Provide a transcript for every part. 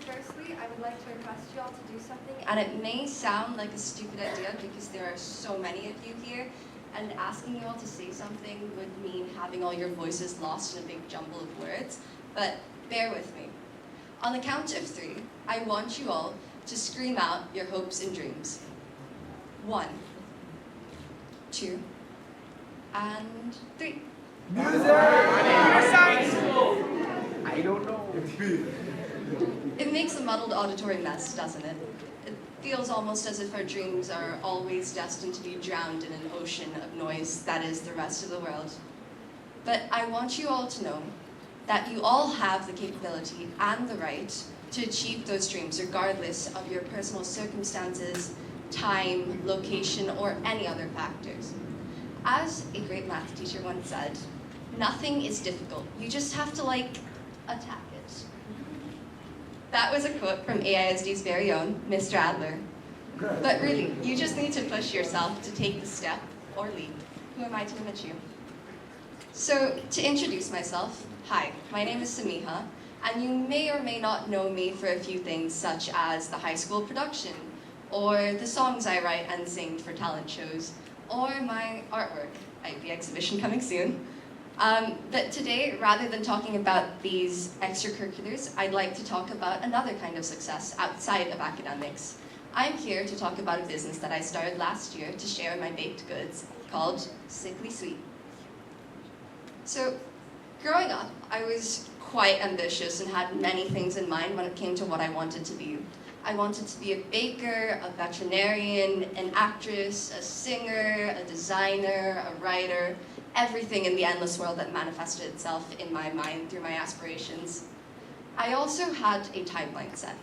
Firstly, I would like to request you all to do something, and it may sound like a stupid idea because there are so many of you here, and asking you all to say something would mean having all your voices lost in a big jumble of words, but bear with me. On the count of 3, I want you all to scream out your hopes and dreams. 1, 2, and 3. Music! Science school! I don't know. It makes a muddled auditory mess, doesn't it? It feels almost as if our dreams are always destined to be drowned in an ocean of noise that is the rest of the world. But I want you all to know that you all have the capability and the right to achieve those dreams regardless of your personal circumstances, time, location, or any other factors. As a great math teacher once said, nothing is difficult. You just have to, attack it. That was a quote from AISD's very own, Mr. Adler. But really, you just need to push yourself to take the step or leap. Who am I to limit you? So, to introduce myself, hi, my name is Samiha, and you may or may not know me for a few things such as the high school production, or the songs I write and sing for talent shows, or my artwork, the exhibition coming soon. But today, rather than talking about these extracurriculars, I'd like to talk about another kind of success outside of academics. I'm here to talk about a business that I started last year to share my baked goods, called Sickly Sweet. So, growing up, I was quite ambitious and had many things in mind when it came to what I wanted to be. I wanted to be a baker, a veterinarian, an actress, a singer, a designer, a writer, everything in the endless world that manifested itself in my mind through my aspirations. I also had a timeline set.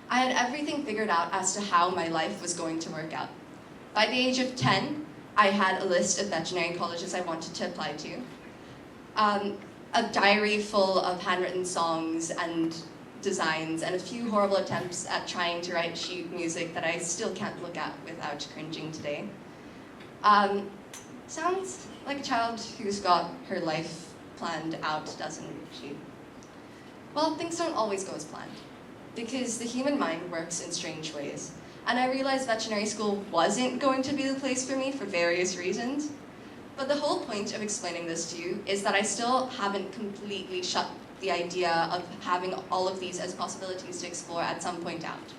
I had everything figured out as to how my life was going to work out. By the age of 10, I had a list of veterinary colleges I wanted to apply to, a diary full of handwritten songs and designs, and a few horrible attempts at trying to write sheet music that I still can't look at without cringing today. Sounds like a child who's got her life planned out, doesn't she? Well, things don't always go as planned, because the human mind works in strange ways, and I realized veterinary school wasn't going to be the place for me for various reasons. But the whole point of explaining this to you is that I still haven't completely shut the idea of having all of these as possibilities to explore at some point out.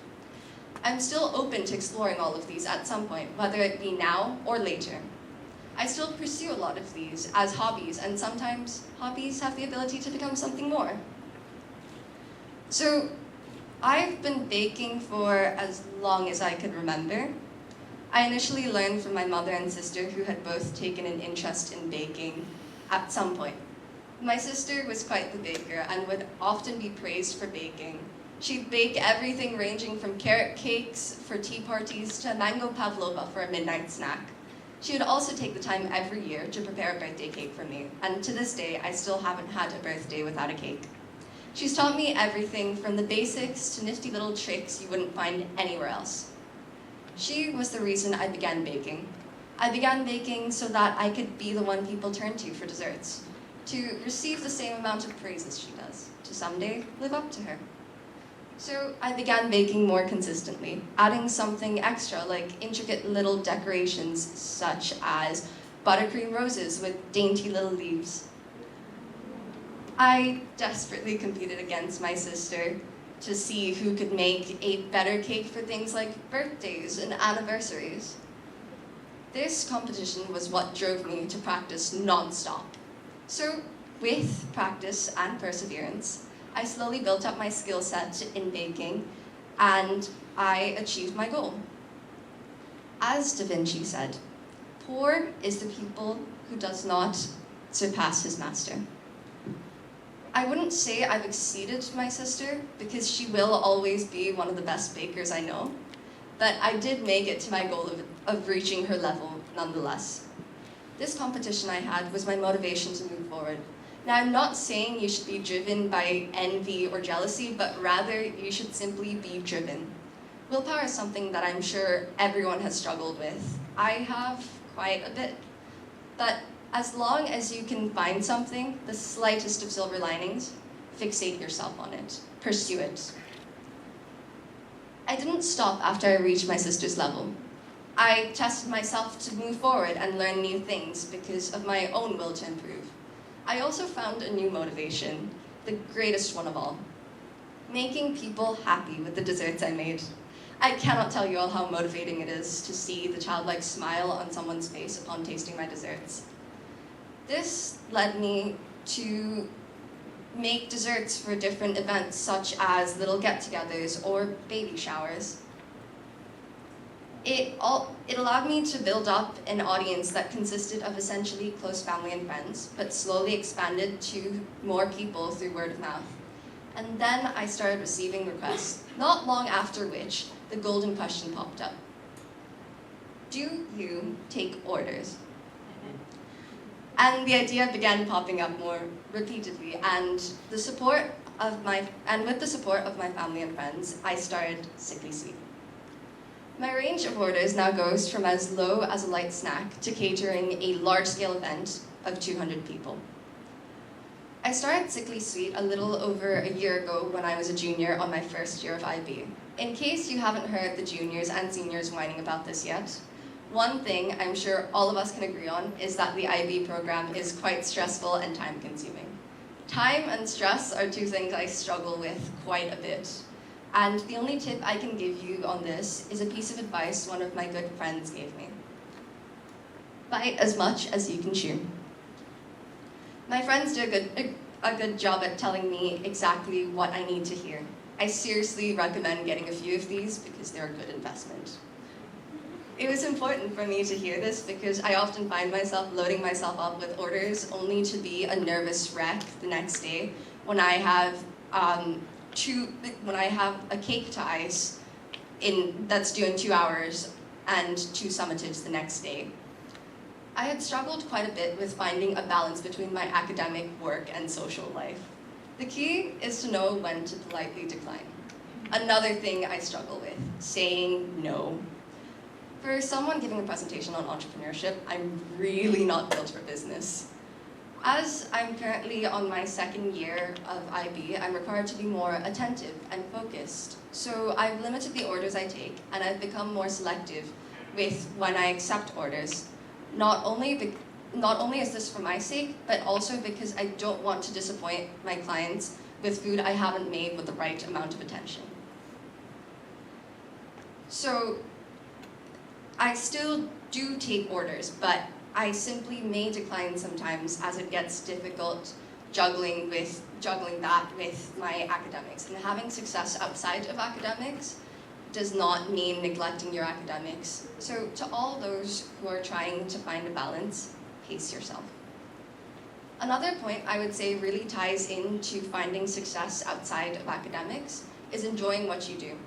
I'm still open to exploring all of these at some point, whether it be now or later. I still pursue a lot of these as hobbies, and sometimes hobbies have the ability to become something more. So, I've been baking for as long as I could remember. I initially learned from my mother and sister, who had both taken an interest in baking at some point. My sister was quite the baker and would often be praised for baking. She'd bake everything ranging from carrot cakes for tea parties to mango pavlova for a midnight snack. She would also take the time every year to prepare a birthday cake for me, and to this day, I still haven't had a birthday without a cake. She's taught me everything from the basics to nifty little tricks you wouldn't find anywhere else. She was the reason I began baking. I began baking so that I could be the one people turn to for desserts, to receive the same amount of praise as she does, to someday live up to her. So I began baking more consistently, adding something extra like intricate little decorations such as buttercream roses with dainty little leaves. I desperately competed against my sister to see who could make a better cake for things like birthdays and anniversaries. This competition was what drove me to practice non-stop. So, with practice and perseverance, I slowly built up my skill set in baking, and I achieved my goal. As Da Vinci said, "Poor is the pupil who does not surpass his master." I wouldn't say I've exceeded my sister, because she will always be one of the best bakers I know, but I did make it to my goal of reaching her level nonetheless. This competition I had was my motivation to move forward. Now, I'm not saying you should be driven by envy or jealousy, but rather you should simply be driven. Willpower is something that I'm sure everyone has struggled with. I have quite a bit. But as long as you can find something, the slightest of silver linings, fixate yourself on it, pursue it. I didn't stop after I reached my sister's level. I tested myself to move forward and learn new things because of my own will to improve. I also found a new motivation, the greatest one of all: making people happy with the desserts I made. I cannot tell you all how motivating it is to see the childlike smile on someone's face upon tasting my desserts. This led me to make desserts for different events such as little get-togethers or baby showers. It allowed me to build up an audience that consisted of essentially close family and friends, but slowly expanded to more people through word of mouth. And then I started receiving requests, not long after which the golden question popped up. Do you take orders? And the idea began popping up more repeatedly, and with the support of my family and friends, I started Sickly Sweet. My range of orders now goes from as low as a light snack to catering a large-scale event of 200 people. I started Sickly Sweet a little over a year ago when I was a junior on my first year of IB. In case you haven't heard the juniors and seniors whining about this yet, one thing I'm sure all of us can agree on is that the IB program is quite stressful and time-consuming. Time and stress are two things I struggle with quite a bit. And the only tip I can give you on this is a piece of advice one of my good friends gave me. Bite as much as you can chew. My friends do a good job at telling me exactly what I need to hear. I seriously recommend getting a few of these because they're a good investment. It was important for me to hear this because I often find myself loading myself up with orders only to be a nervous wreck the next day when I have a cake to ice that's due in 2 hours and 2 summatives the next day. I had struggled quite a bit with finding a balance between my academic work and social life. The key is to know when to politely decline. Another thing I struggle with, saying no. For someone giving a presentation on entrepreneurship, I'm really not built for business. As I'm currently on my second year of IB, I'm required to be more attentive and focused. So I've limited the orders I take, and I've become more selective with when I accept orders. Not only is this for my sake, but also because I don't want to disappoint my clients with food I haven't made with the right amount of attention. So I still do take orders, but I simply may decline sometimes as it gets difficult juggling that with my academics. And having success outside of academics does not mean neglecting your academics. So to all those who are trying to find a balance, pace yourself. Another point I would say really ties into finding success outside of academics is enjoying what you do.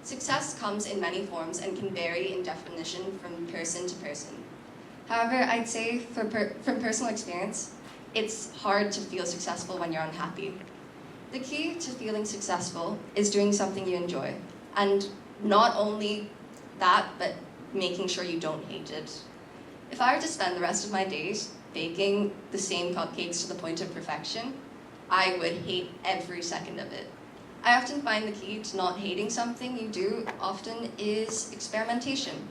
Success comes in many forms and can vary in definition from person to person. However, I'd say from personal experience, it's hard to feel successful when you're unhappy. The key to feeling successful is doing something you enjoy. And not only that, but making sure you don't hate it. If I were to spend the rest of my days baking the same cupcakes to the point of perfection, I would hate every second of it. I often find the key to not hating something you do often is experimentation.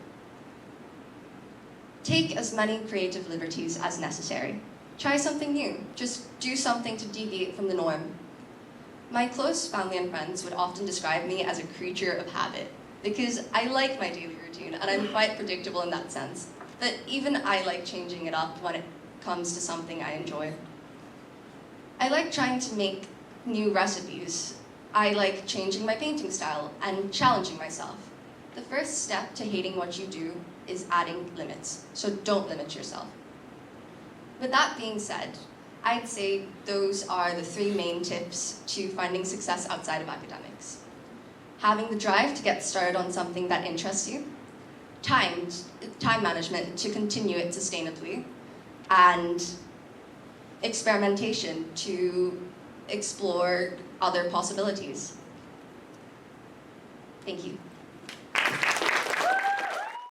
Take as many creative liberties as necessary. Try something new. Just do something to deviate from the norm. My close family and friends would often describe me as a creature of habit because I like my daily routine and I'm quite predictable in that sense. But even I like changing it up when it comes to something I enjoy. I like trying to make new recipes. I like changing my painting style and challenging myself. The first step to hating what you do is adding limits, so don't limit yourself. With that being said, I'd say those are the 3 main tips to finding success outside of academics. Having the drive to get started on something that interests you, time management to continue it sustainably, and experimentation to explore other possibilities. Thank you.